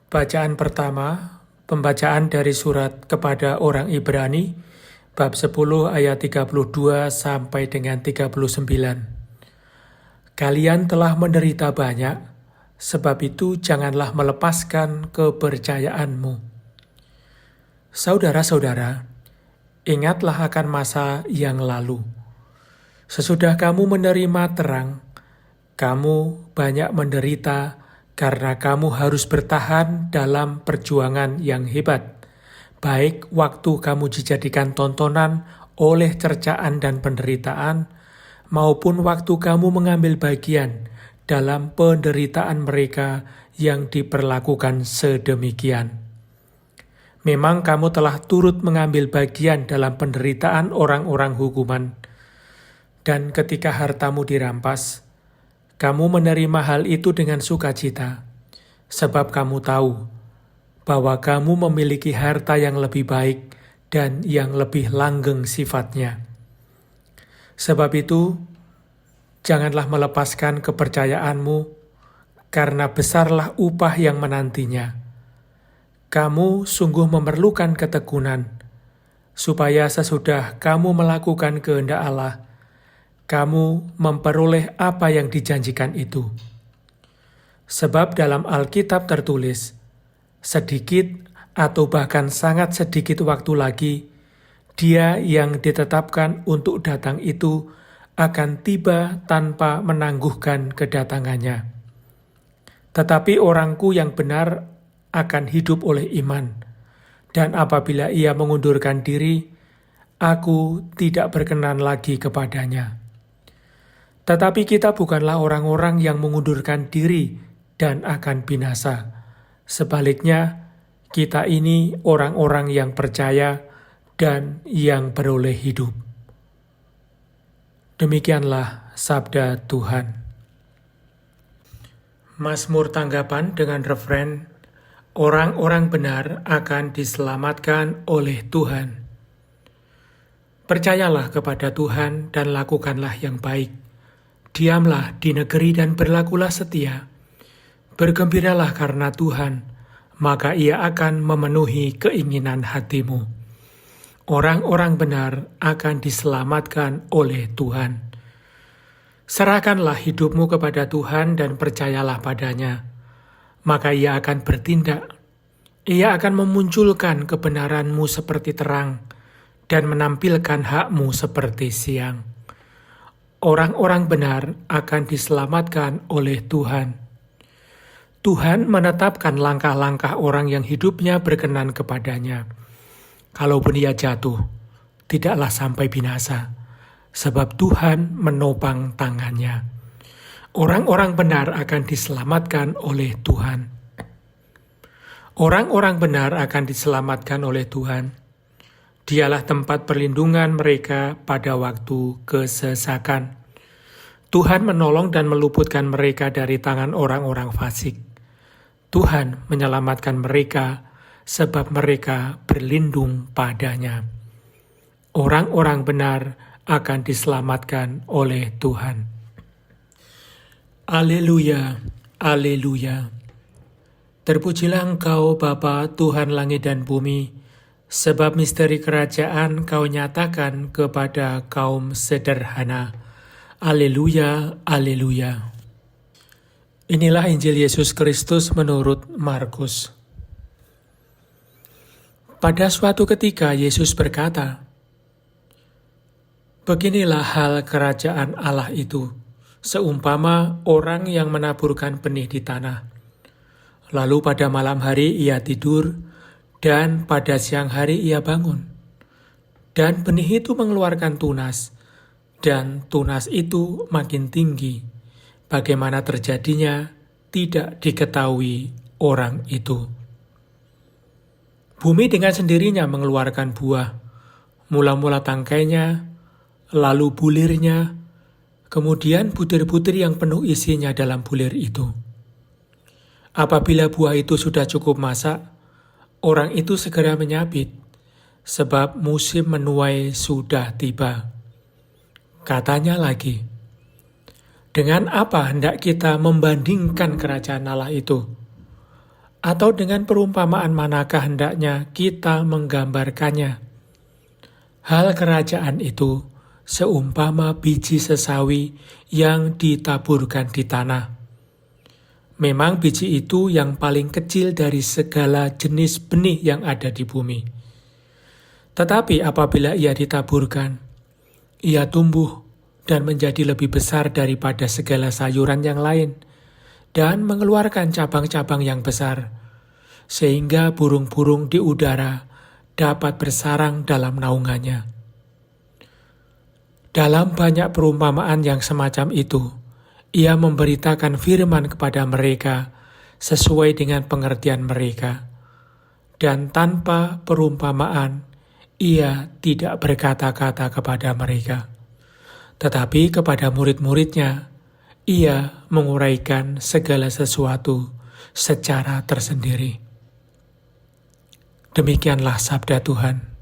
Bacaan pertama, pembacaan dari surat kepada orang Ibrani, bab 10 ayat 32 sampai dengan 39. Kalian telah menderita banyak, sebab itu janganlah melepaskan kepercayaanmu. Saudara-saudara, ingatlah akan masa yang lalu. Sesudah kamu menerima terang, kamu banyak menderita karena kamu harus bertahan dalam perjuangan yang hebat, baik waktu kamu dijadikan tontonan oleh cercaan dan penderitaan, maupun waktu kamu mengambil bagian dalam penderitaan mereka yang diperlakukan sedemikian. Memang kamu telah turut mengambil bagian dalam penderitaan orang-orang hukuman, dan ketika hartamu dirampas, kamu menerima hal itu dengan sukacita, sebab kamu tahu bahwa kamu memiliki harta yang lebih baik dan yang lebih langgeng sifatnya. Sebab itu, janganlah melepaskan kepercayaanmu, karena besarlah upah yang menantinya. Kamu sungguh memerlukan ketekunan, supaya sesudah kamu melakukan kehendak Allah, kamu memperoleh apa yang dijanjikan itu. Sebab dalam Alkitab tertulis, sedikit atau bahkan sangat sedikit waktu lagi, Dia yang ditetapkan untuk datang itu akan tiba tanpa menangguhkan kedatangannya. Tetapi orangku yang benar akan hidup oleh iman, dan apabila ia mengundurkan diri, aku tidak berkenan lagi kepadanya. Tetapi kita bukanlah orang-orang yang mengundurkan diri dan akan binasa. Sebaliknya, kita ini orang-orang yang percaya dan yang beroleh hidup. Demikianlah sabda Tuhan. Mazmur tanggapan dengan referen, orang-orang benar akan diselamatkan oleh Tuhan. Percayalah kepada Tuhan dan lakukanlah yang baik. Diamlah di negeri dan berlakulah setia. Bergembiralah karena Tuhan, maka Ia akan memenuhi keinginan hatimu. Orang-orang benar akan diselamatkan oleh Tuhan. Serahkanlah hidupmu kepada Tuhan dan percayalah padanya, maka Ia akan bertindak. Ia akan memunculkan kebenaranmu seperti terang dan menampilkan hakmu seperti siang. Orang-orang benar akan diselamatkan oleh Tuhan. Tuhan menetapkan langkah-langkah orang yang hidupnya berkenan kepadanya. Kalaupun ia jatuh, tidaklah sampai binasa, sebab Tuhan menopang tangannya. Orang-orang benar akan diselamatkan oleh Tuhan. Orang-orang benar akan diselamatkan oleh Tuhan. Dialah tempat perlindungan mereka pada waktu kesesakan. Tuhan menolong dan meluputkan mereka dari tangan orang-orang fasik. Tuhan menyelamatkan mereka sebab mereka berlindung padanya. Orang-orang benar akan diselamatkan oleh Tuhan. Alleluia, alleluia. Terpujilah Engkau Bapa Tuhan langit dan bumi, sebab misteri kerajaan Kau nyatakan kepada kaum sederhana. Alleluia, alleluia. Inilah Injil Yesus Kristus menurut Markus. Pada suatu ketika Yesus berkata, "Beginilah hal kerajaan Allah itu, seumpama orang yang menaburkan benih di tanah. Lalu pada malam hari ia tidur, dan pada siang hari ia bangun. Dan benih itu mengeluarkan tunas, dan tunas itu makin tinggi. Bagaimana terjadinya, tidak diketahui orang itu. Bumi dengan sendirinya mengeluarkan buah, mula-mula tangkainya, lalu bulirnya, kemudian butir-butir yang penuh isinya dalam bulir itu. Apabila buah itu sudah cukup masak, orang itu segera menyabit, sebab musim menuai sudah tiba." Katanya lagi, "Dengan apa hendak kita membandingkan kerajaan Allah itu? Atau dengan perumpamaan manakah hendaknya kita menggambarkannya? Hal kerajaan itu seumpama biji sesawi yang ditaburkan di tanah. Memang biji itu yang paling kecil dari segala jenis benih yang ada di bumi. Tetapi apabila ia ditaburkan, ia tumbuh dan menjadi lebih besar daripada segala sayuran yang lain, dan mengeluarkan cabang-cabang yang besar, sehingga burung-burung di udara dapat bersarang dalam naungannya. Dalam banyak perumpamaan yang semacam itu, ia memberitakan firman kepada mereka sesuai dengan pengertian mereka, dan tanpa perumpamaan, ia tidak berkata-kata kepada mereka. Tetapi kepada murid-muridnya, ia menguraikan segala sesuatu secara tersendiri. Demikianlah sabda Tuhan.